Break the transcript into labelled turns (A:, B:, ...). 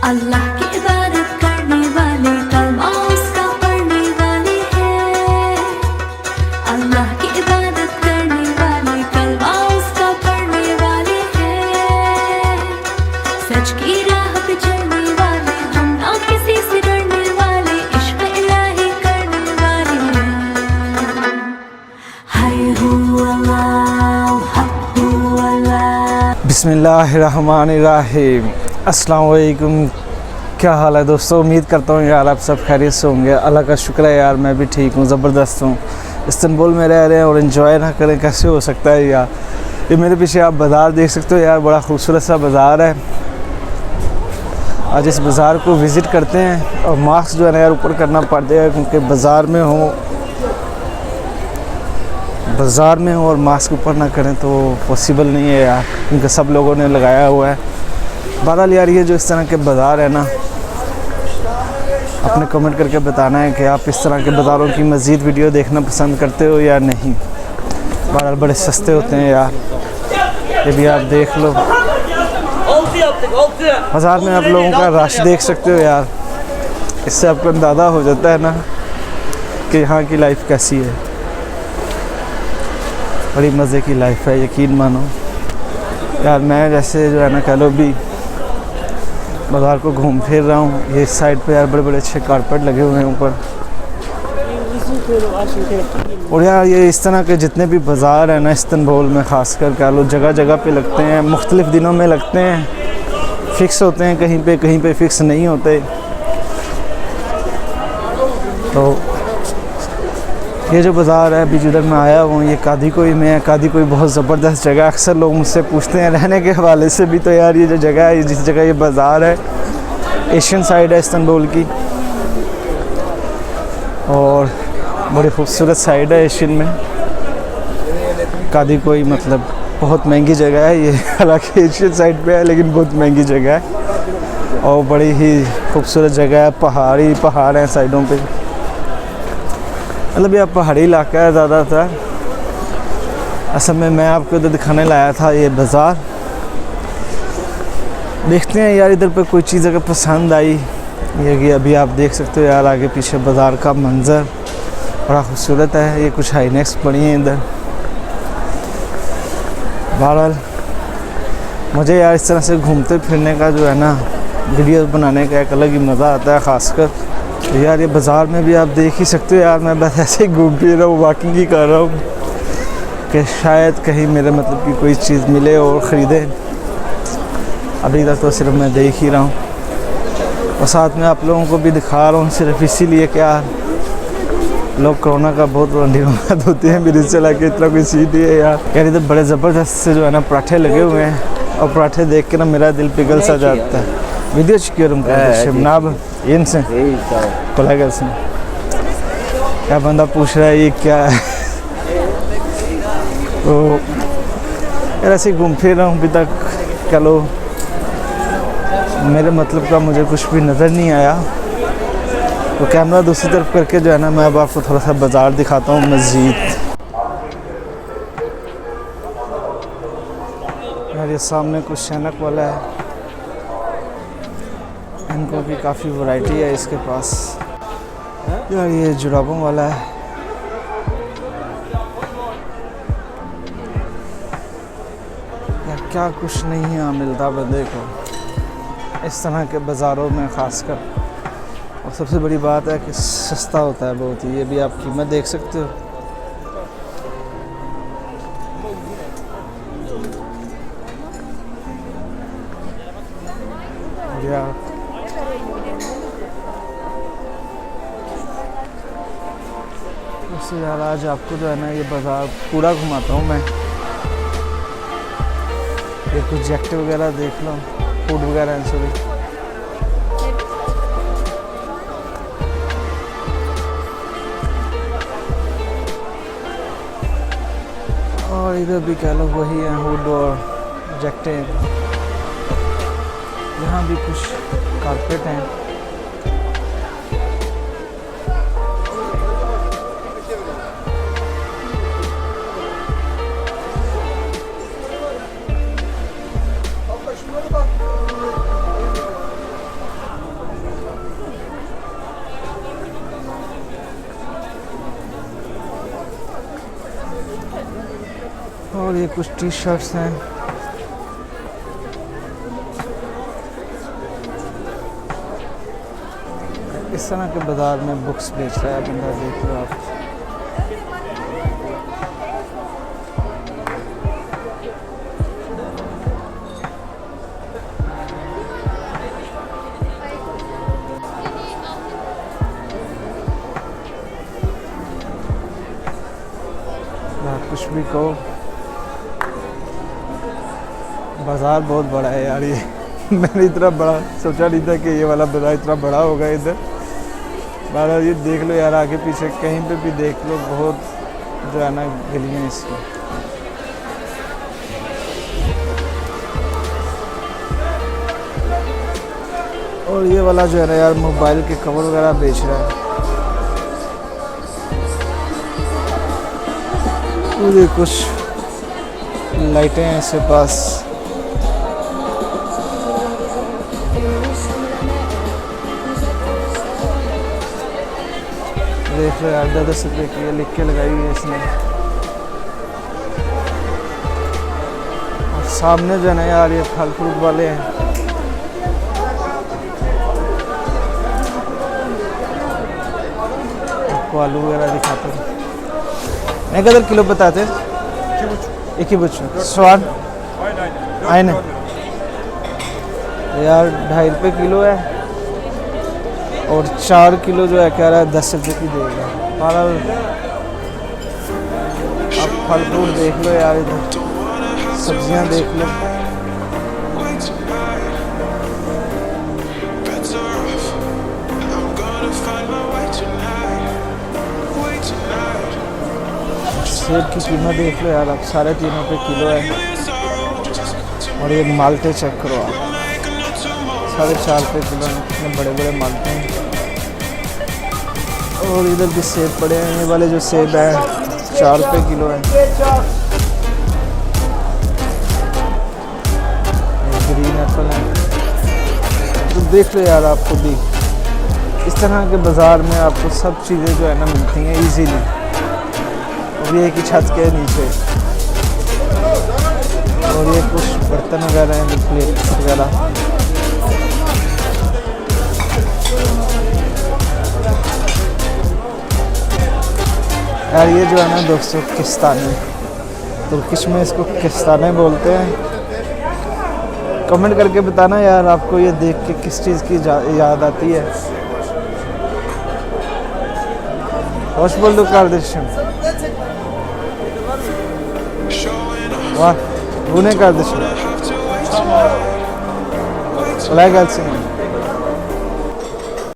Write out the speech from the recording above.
A: अल्लाह की इबादत करने वाले कलमा उसका पढ़ने वाले हैं। अल्लाह की इबादत करने वाले कलमा उसका पढ़ने वाले हैं। सच की राह पे चलने वाले हम ना किसी से डरने वाले, इश्क इलाही करने वाले हैं। हाय हू अल्लाह हक हू अल्लाह।
B: बिस्मिल्लाहिर्रहमानिर्रहीम। अस्सलाम वालेकुम। क्या हाल है दोस्तों? उम्मीद करता हूँ यार आप सब खैरियत से होंगे। अल्लाह का शुक्र है यार, मैं भी ठीक हूँ, ज़बरदस्त हूँ। इस्तांबुल में रह रहे हैं और एंजॉय ना करें, कैसे हो सकता है यार। ये मेरे पीछे आप बाज़ार देख सकते हो यार, बड़ा खूबसूरत सा बाज़ार है। आज इस बाज़ार को विज़िट करते हैं और मास्क जो है ना यार ऊपर करना पड़ता है, क्योंकि बाज़ार में हो और मास्क ऊपर ना करें तो पॉसिबल नहीं है यार, क्योंकि सब लोगों ने लगाया हुआ है। बहरहाल यार, ये जो इस तरह के बाज़ार है ना, अपने कमेंट करके बताना है कि आप इस तरह के बाज़ारों की मज़ीद वीडियो देखना पसंद करते हो या नहीं। बहरहाल बड़े सस्ते होते हैं यार, ये भी आप देख लो। बाज़ार में आप लोगों का रश देख सकते हो यार, इससे आपको अंदाज़ा हो जाता है ना कि यहाँ की लाइफ कैसी है। बड़ी मज़े की लाइफ है, यकीन मानो यार। मैं जैसे जो है ना कह लो भी बाज़ार को घूम फिर रहा हूँ। ये इस साइड पे यार बड़े बड़े अच्छे कारपेट लगे हुए हैं ऊपर। और यार ये इस तरह के जितने भी बाज़ार हैं ना इस्तांबुल में, ख़ासकर कह लो जगह जगह पे लगते हैं, मुख्तलिफ़ दिनों में लगते हैं, फ़िक्स होते हैं, कहीं पे फ़िक्स नहीं होते। तो ये जो बाज़ार है अभी जिधर मैं आया हूँ, ये कादीकोई में है। कादीकोई बहुत ज़बरदस्त जगह है। अक्सर लोग मुझसे पूछते हैं रहने के हवाले से भी। तो यार ये जो जगह है, जिस जगह ये बाज़ार है, एशियन साइड है इस्तांबुल की, और बड़ी खूबसूरत साइड है एशियन में। कादीकोई मतलब बहुत महंगी जगह है ये, हालांकि एशियन साइड पे है लेकिन बहुत महंगी जगह है और बड़ी ही खूबसूरत जगह है। पहाड़ हैं साइडों पे, मतलब ये पहाड़ी इलाका है ज़्यादातर। असल में मैं आपको इधर दिखाने लाया था ये बाज़ार। देखते हैं यार इधर पे कोई चीज़ अगर पसंद आई। ये कि अभी आप देख सकते हो यार आगे पीछे बाज़ार का मंज़र बड़ा खूबसूरत है। ये कुछ हाईनेक्स पड़ी हैं इधर। बहरहाल मुझे यार इस तरह से घूमते फिरने का जो है ना, वीडियो बनाने का एक अलग ही मज़ा आता है। ख़ासकर तो यार ये बाज़ार में भी आप देख ही सकते हो यार, मैं बस ऐसे ही घूम फिर रहा हूँ, वॉकिंग ही कर रहा हूँ कि शायद कहीं मेरे मतलब की कोई चीज़ मिले और ख़रीदे। अभी तक तो सिर्फ मैं देख ही रहा हूँ और साथ में आप लोगों को भी दिखा रहा हूँ, सिर्फ इसीलिए कि यार लोग कोरोना का बहुत बड़ी बात होती है मेरे से लाके, इतना कोई सीधी है यार। इधर बड़े ज़बरदस्त से जो है ना पराठे लगे हुए हैं और पराठे देख के ना मेरा दिल पिघल सा जाता है। वीडियो शिमनाब इनसे कोलागर से क्या बंदा पूछ रहा है ये क्या है। तो यार ऐसे घूम फिर रहा हूँ अभी तक। चलो मेरे मतलब का मुझे कुछ भी नज़र नहीं आया, तो कैमरा दूसरी तरफ करके जो है ना मैं अब आपको थोड़ा सा बाज़ार दिखाता हूँ मज़ीद। यार ये सामने कुछ शैनक वाला है, इनको भी काफ़ी वैरायटी है इसके पास। यार ये जुराबों वाला है। यार क्या कुछ नहीं यहाँ मिलता बंदे को इस तरह के बाज़ारों में ख़ासकर। और सबसे बड़ी बात है कि सस्ता होता है बहुत ही। ये भी आप कीमत देख सकते हो। यार यार आज आपको जो है ना ये बाज़ार पूरा घुमाता हूँ मैं। ये कुछ जैकेट वगैरह देख लो, फूड वगैरह सॉरी। और इधर भी कह लो वही है, हुड और जैकेटें। यहाँ भी कुछ कारपेट हैं। और ये कुछ टी शर्ट्स हैं। इस तरह के बाज़ार में बुक्स बेच रहा है बंदा, देख लो आप। कुछ भी कहो, बाज़ार बहुत बड़ा है यार ये। मैंने इतना बड़ा सोचा नहीं था कि ये वाला बाज़ार इतना बड़ा होगा इधर। बाहर ये देख लो यार, आगे पीछे कहीं पे भी देख लो, बहुत जो है ना गलियाँ इसकी। और ये वाला जो है ना यार मोबाइल के कवर वगैरह बेच रहा है। पूरे कुछ लाइटें हैं इसके पास। देख लो यार, 10 रुपये की लिख के लगाई हुई है इसने। और सामने जो है ना यार ये फल फ्रूट वाले हैं। आपको आलू वगैरह दिखाते हैं। नहीं कदर किलो बताते? एक ही बच्चों स्वाद आए ना यार, 2.5 रुपये किलो है। और 4 किलो जो है कह रहा है 10 रुपये की देगा। और अब फल फ्रूट देख लो यार, इधर सब्जियां देख लो। सेब की कीमत देख लो यार, अब 3.5 रुपये किलो है। और ये माल्टे चेक करो आप, 4.5 रुपये किलो में कितने बड़े बड़े माल्टे हैं। और इधर भी सेब पड़े हैं। ये वाले जो सेब है 4 रुपये किलो है। ग्रीन एप्पल है। तो देख लो यार, आपको भी इस तरह के बाज़ार में आपको सब चीज़ें जो है ना मिलती हैं इजीली, और ये एक ही छत के नीचे। और ये कुछ बर्तन वगैरह हैं, प्लेट वगैरह। यार ये जो है ना दोस्तों किस्ताने, तुर्किश में इसको किस्ताने बोलते हैं। कमेंट करके बताना यार, आपको ये देख के किस चीज़ की याद आती है। होश बोल दो kardeşim। वाह, bu ne kardeşim? Kolay gelsin.